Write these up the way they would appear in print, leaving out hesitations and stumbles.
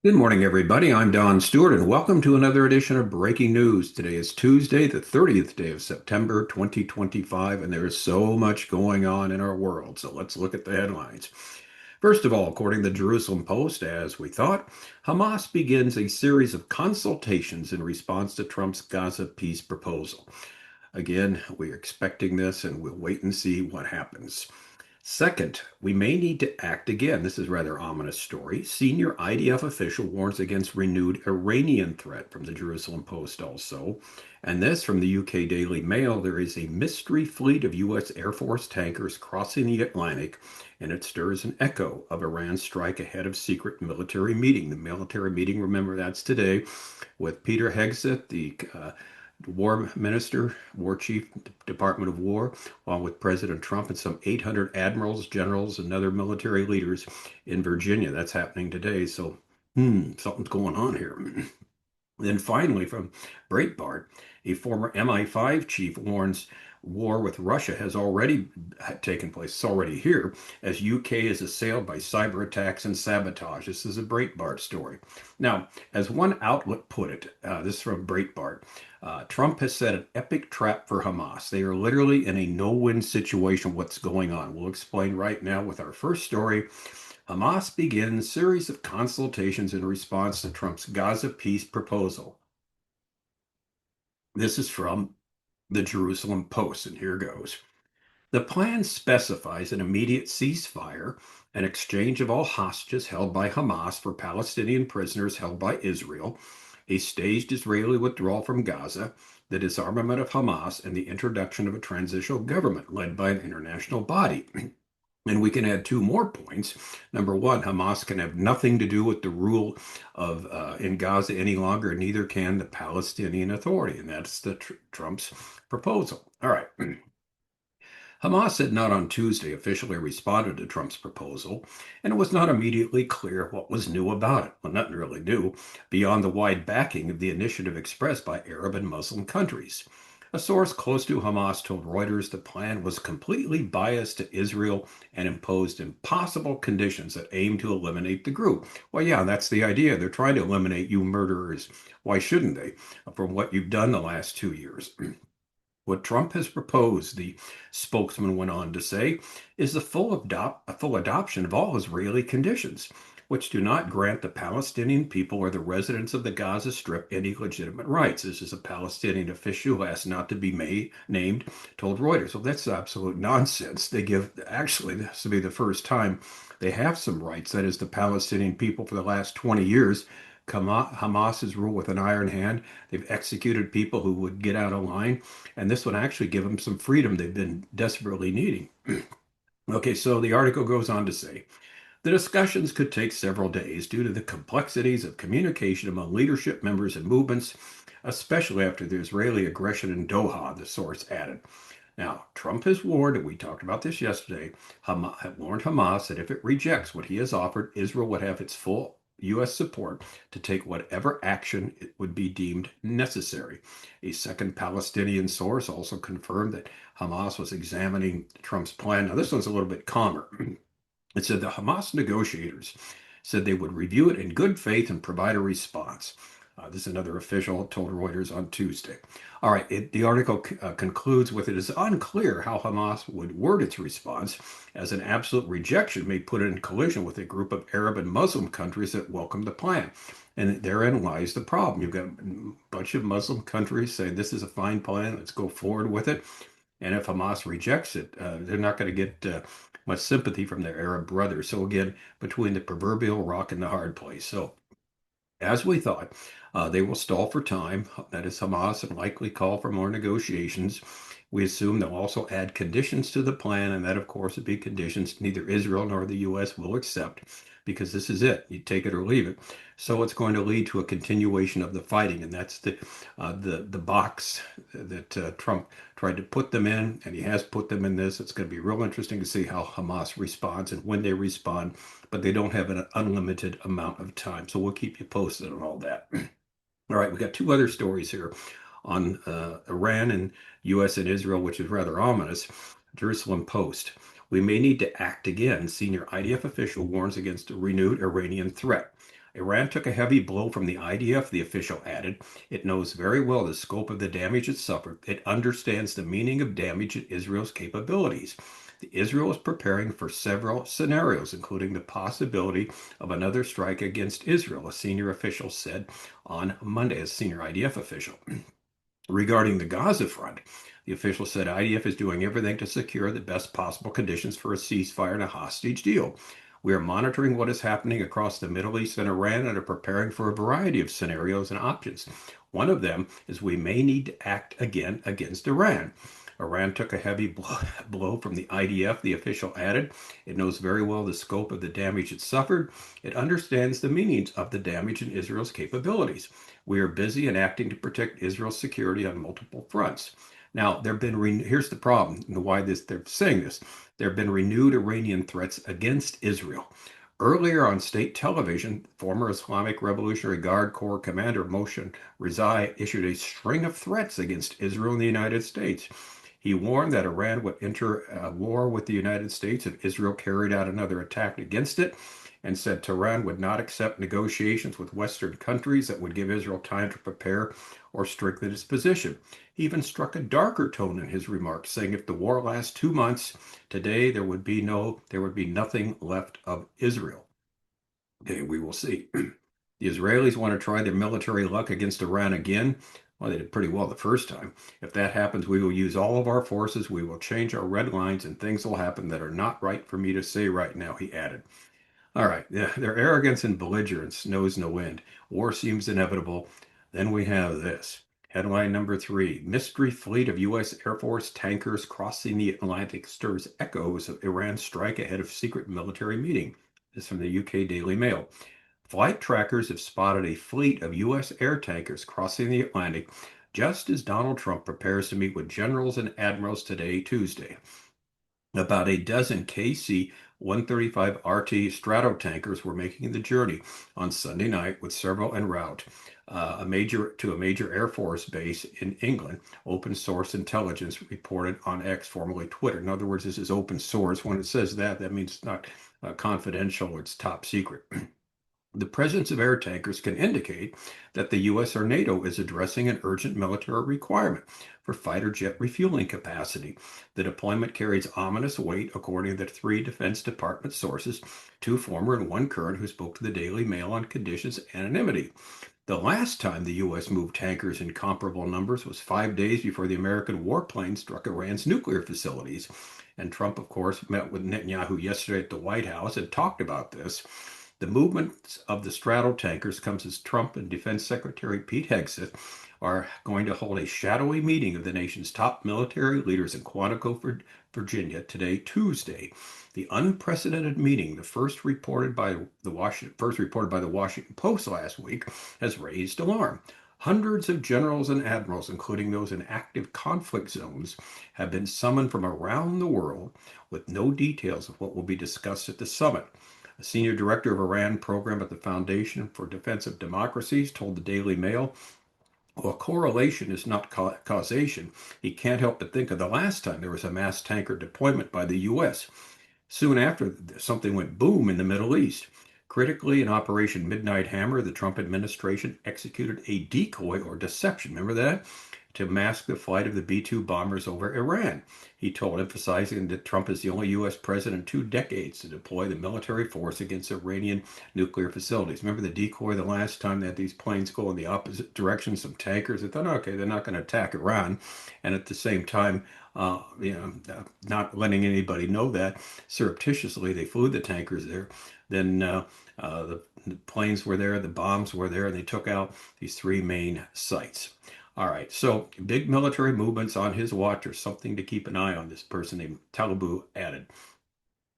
Good morning, everybody. I'm Don Stewart, and welcome to another edition of Breaking News. Today is Tuesday, the 30th day of September, 2025, and there is so much going on in our world. So let's look at the headlines. First of all, according to the Jerusalem Post, as we thought, Hamas begins a series of consultations in response to Trump's Gaza peace proposal. Again, we're expecting this, and we'll wait and see what happens. Second, we may need to act again. This is a rather ominous story. Senior IDF official warns against renewed Iranian threat from the Jerusalem Post also. And this from the UK Daily Mail. There is a mystery fleet of US Air Force tankers crossing the Atlantic, and it stirs an echo of Iran's strike ahead of secret military meeting. The military meeting, remember, that's today with Peter Hegseth, the War Minister, War Chief, Department of War, along with President Trump and some 800 admirals, generals, and other military leaders in Virginia. That's happening today. So, something's going on here. Then finally, from Breitbart, a former MI5 chief warns war with Russia has already taken place. It's already here as UK is assailed by cyber attacks and sabotage. This is a Breitbart story. Now, as one outlet put it, this is from Breitbart, Trump has set an epic trap for Hamas. They are literally in a no-win situation. What's going on? We'll explain right now with our first story. Hamas begins series of consultations in response to Trump's Gaza peace proposal. This is from the Jerusalem Post, and here goes. The plan specifies an immediate ceasefire, an exchange of all hostages held by Hamas for Palestinian prisoners held by Israel, a staged Israeli withdrawal from Gaza, the disarmament of Hamas, and the introduction of a transitional government led by an international body. And we can add two more points. Number one, Hamas can have nothing to do with the rule of in Gaza any longer, neither can the Palestinian Authority, and that's the Trump's proposal. All right. Hamas had not on Tuesday officially responded to Trump's proposal, and it was not immediately clear what was new about it. Well, nothing really new, beyond the wide backing of the initiative expressed by Arab and Muslim countries. A source close to Hamas told Reuters the plan was completely biased to Israel and imposed impossible conditions that aimed to eliminate the group. Well, yeah, that's the idea. They're trying to eliminate you murderers. Why shouldn't they? From what you've done the last 2 years. What Trump has proposed, the spokesman went on to say, is the full adoption of all Israeli conditions, which do not grant the Palestinian people or the residents of the Gaza Strip any legitimate rights. This is a Palestinian official who has not to be named, told Reuters. Well, that's absolute nonsense. Actually, this will be the first time they have some rights. That is, the Palestinian people for the last 20 years Hamas has ruled with an iron hand. They've executed people who would get out of line, and this would actually give them some freedom they've been desperately needing. Okay, so the article goes on to say the discussions could take several days due to the complexities of communication among leadership members and movements, especially after the Israeli aggression in Doha, the source added. Now, Trump has warned, and we talked about this yesterday, warned Hamas that if it rejects what he has offered, Israel would have its full U.S. support to take whatever action it would be deemed necessary. A second Palestinian source also confirmed that Hamas was examining Trump's plan. Now, this one's a little bit calmer. It said the Hamas negotiators said they would review it in good faith and provide a response. This is another official told Reuters on Tuesday. All right, the article concludes with it is unclear how Hamas would word its response, as an absolute rejection may put it in collision with a group of Arab and Muslim countries that welcome the plan. And therein lies the problem. You've got a bunch of Muslim countries saying this is a fine plan, let's go forward with it. And if Hamas rejects it, they're not going to get much sympathy from their Arab brothers. So again, between the proverbial rock and the hard place. So as we thought, they will stall for time. That is, Hamas and likely call for more negotiations. We assume they'll also add conditions to the plan, and that, of course, would be conditions neither Israel nor the U.S. will accept, because this is it. You take it or leave it. So it's going to lead to a continuation of the fighting, and that's the box that Trump tried to put them in, and he has put them in this. It's going to be real interesting to see how Hamas responds and when they respond, but they don't have an unlimited amount of time. So we'll keep you posted on all that. All right, we got two other stories here on Iran and U.S. and Israel, which is rather ominous. Jerusalem Post. We may need to act again. Senior IDF official warns against a renewed Iranian threat. Iran took a heavy blow from the IDF, the official added. It knows very well the scope of the damage it suffered. It understands the meaning of damage in Israel's capabilities. Israel is preparing for several scenarios, including the possibility of another strike against Israel, a senior official said on Monday, a senior IDF official. Regarding the Gaza front, the official said IDF is doing everything to secure the best possible conditions for a ceasefire and a hostage deal. We are monitoring what is happening across the Middle East and Iran and are preparing for a variety of scenarios and options. One of them is we may need to act again against Iran. Iran took a heavy blow from the IDF, the official added. It knows very well the scope of the damage it suffered. It understands the meanings of the damage in Israel's capabilities. We are busy and acting to protect Israel's security on multiple fronts. Now, here's the problem, and why they're saying this. There have been renewed Iranian threats against Israel. Earlier on state television, former Islamic Revolutionary Guard Corps Commander Moshe Rezai issued a string of threats against Israel and the United States. He warned that Iran would enter a war with the United States if Israel carried out another attack against it, and said Tehran would not accept negotiations with Western countries that would give Israel time to prepare or strengthen its position. He even struck a darker tone in his remarks, saying if the war lasts 2 months, today there would be nothing left of Israel. Okay, we will see. The Israelis want to try their military luck against Iran again. Well, they did pretty well the first time. If that happens, we will use all of our forces. We will change our red lines, and things will happen that are not right for me to say right now, he added. All right, their arrogance and belligerence knows no end. War seems inevitable. Then we have this. Headline number 3. Mystery fleet of U.S. Air Force tankers crossing the Atlantic stirs echoes of Iran's strike ahead of secret military meeting. This is from the UK Daily Mail. Flight trackers have spotted a fleet of U.S. air tankers crossing the Atlantic just as Donald Trump prepares to meet with generals and admirals today, Tuesday. About a dozen KC-135 RT Stratotankers were making the journey on Sunday night, with several en route a major Air Force base in England. Open source intelligence reported on X, formerly Twitter. In other words, this is open source. When it says that means it's not confidential or it's top secret. The presence of air tankers can indicate that the U.S. or NATO is addressing an urgent military requirement for fighter jet refueling capacity. The deployment carries ominous weight, according to 3 Defense Department sources, 2 former and 1 current, who spoke to the Daily Mail on conditions anonymity. The last time the U.S. moved tankers in comparable numbers was 5 days before the American warplane struck Iran's nuclear facilities. And Trump, of course, met with Netanyahu yesterday at the White House and talked about this. The movement of the Stratotankers comes as Trump and Defense Secretary Pete Hegseth are going to hold a shadowy meeting of the nation's top military leaders in Quantico, Virginia, today, Tuesday. The unprecedented meeting, the first reported by the Washington Post last week, has raised alarm. Hundreds of generals and admirals, including those in active conflict zones, have been summoned from around the world, with no details of what will be discussed at the summit. A senior director of Iran program at the Foundation for Defense of Democracies told the Daily Mail, well, correlation is not causation. He can't help but think of the last time there was a mass tanker deployment by the U.S. Soon after, something went boom in the Middle East. Critically, in Operation Midnight Hammer, the Trump administration executed a decoy or deception, remember that, to mask the flight of the B-2 bombers over Iran. He told, emphasizing that Trump is the only U.S. president in 2 decades to deploy the military force against Iranian nuclear facilities. Remember the decoy the last time that these planes go in the opposite direction, some tankers? They thought, okay, they're not going to attack Iran. And at the same time, not letting anybody know that, surreptitiously, they flew the tankers there. Then the planes were there, the bombs were there, and they took out these 3 main sites. All right, so big military movements on his watch are something to keep an eye on, this person named Talibu added.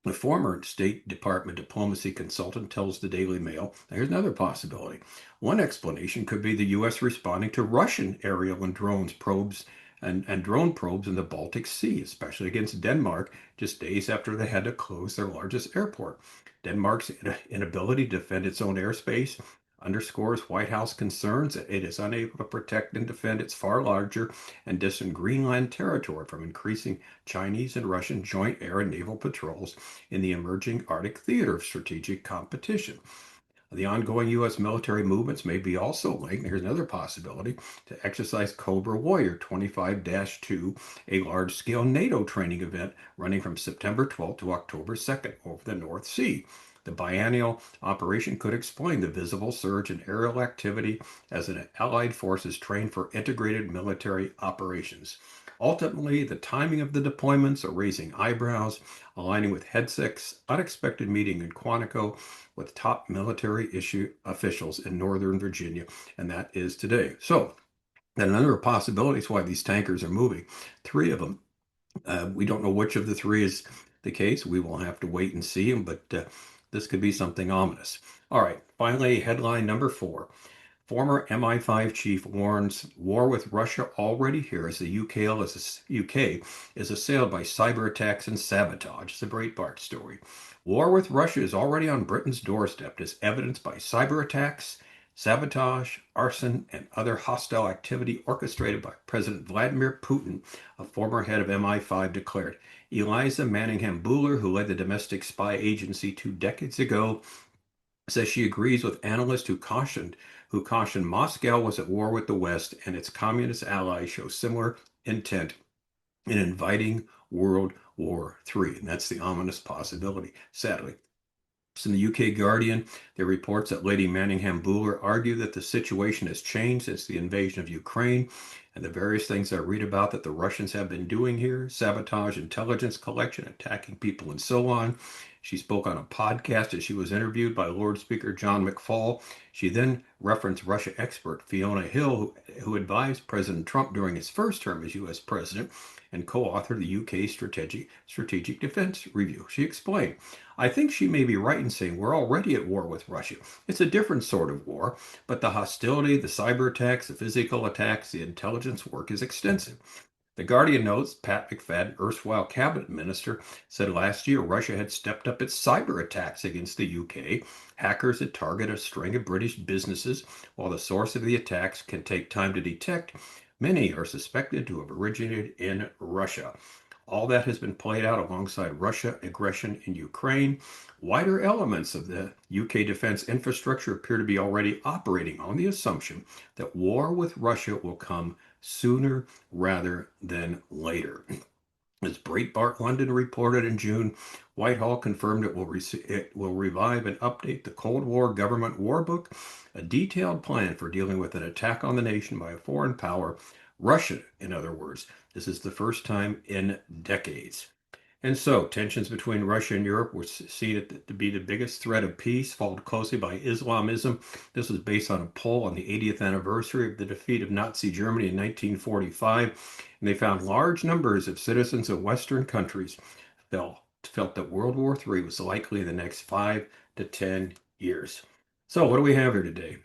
The former State Department diplomacy consultant tells the Daily Mail, now here's another possibility. One explanation could be the U.S. responding to Russian aerial and drones probes and drone probes in the Baltic Sea, especially against Denmark, just days after they had to close their largest airport. Denmark's inability to defend its own airspace underscores White House concerns that it is unable to protect and defend its far larger and distant Greenland territory from increasing Chinese and Russian joint air and naval patrols in the emerging Arctic theater of strategic competition. The ongoing U.S. military movements may be also linked, here's another possibility, to exercise Cobra Warrior 25-2, a large-scale NATO training event running from September 12th to October 2nd over the North Sea. The biennial operation could explain the visible surge in aerial activity as an Allied forces train for integrated military operations. Ultimately, the timing of the deployments are raising eyebrows, aligning with Hegseth's unexpected meeting in Quantico with top military issue officials in Northern Virginia, and that is today. So, then another possibility is why these tankers are moving. Three of them. We don't know which of the three is the case. We will have to wait and see, but this could be something ominous. All right, finally, headline number 4. Former MI5 chief warns war with Russia already here as the UK is assailed by cyber attacks and sabotage. It's a Breitbart story. War with Russia is already on Britain's doorstep as evidenced by cyber attacks, sabotage, arson, and other hostile activity orchestrated by President Vladimir Putin, a former head of MI5 declared. Eliza Manningham-Buller, who led the domestic spy agency 2 decades ago, says she agrees with analysts who cautioned Moscow was at war with the West and its communist allies show similar intent in inviting World War III. And that's the ominous possibility, sadly. In the UK Guardian, there reports that Lady Manningham-Buller argued that the situation has changed since the invasion of Ukraine and the various things I read about that the Russians have been doing here, sabotage, intelligence collection, attacking people, and so on. She spoke on a podcast as she was interviewed by Lord Speaker John McFall. She then referenced Russia expert Fiona Hill, who advised President Trump during his first term as U.S. president and co-authored the UK Strategic Defense Review. She explained, I think she may be right in saying we're already at war with Russia. It's a different sort of war, but the hostility, the cyber attacks, the physical attacks, the intelligence work is extensive. The Guardian notes Pat McFadden, erstwhile cabinet minister, said last year Russia had stepped up its cyber attacks against the UK. Hackers had targeted a string of British businesses. While the source of the attacks can take time to detect, many are suspected to have originated in Russia. All that has been played out alongside Russia aggression in Ukraine. Wider elements of the UK defense infrastructure appear to be already operating on the assumption that war with Russia will come sooner rather than later. As Breitbart London reported in June, Whitehall confirmed it will revive and update the Cold War government war book, a detailed plan for dealing with an attack on the nation by a foreign power, Russia, in other words. This is the first time in decades. And so, tensions between Russia and Europe were seen to be the biggest threat of peace, followed closely by Islamism. This was based on a poll on the 80th anniversary of the defeat of Nazi Germany in 1945. And they found large numbers of citizens of Western countries felt that World War III was likely in the next 5 to 10 years. So, what do we have here today?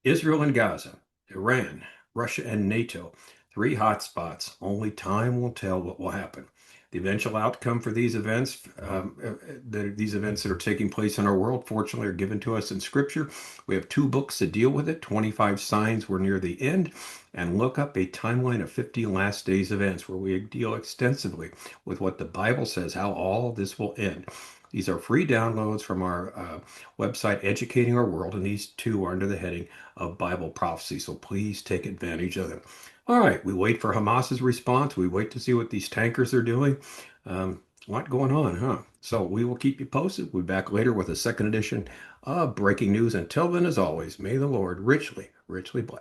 Israel and Gaza, Iran, Russia and NATO, 3 hotspots. Only time will tell what will happen. The eventual outcome for these events that are taking place in our world, fortunately, are given to us in Scripture. We have 2 books to deal with it. 25 Signs, we're near the end, and look up a timeline of 50 last days events where we deal extensively with what the Bible says, how all this will end. These are free downloads from our website, Educating Our World, and these 2 are under the heading of Bible prophecy, so please take advantage of them. All right, we wait for Hamas's response. We wait to see what these tankers are doing. A lot going on, huh? So we will keep you posted. We'll be back later with a second edition of Breaking News. Until then, as always, may the Lord richly, richly bless.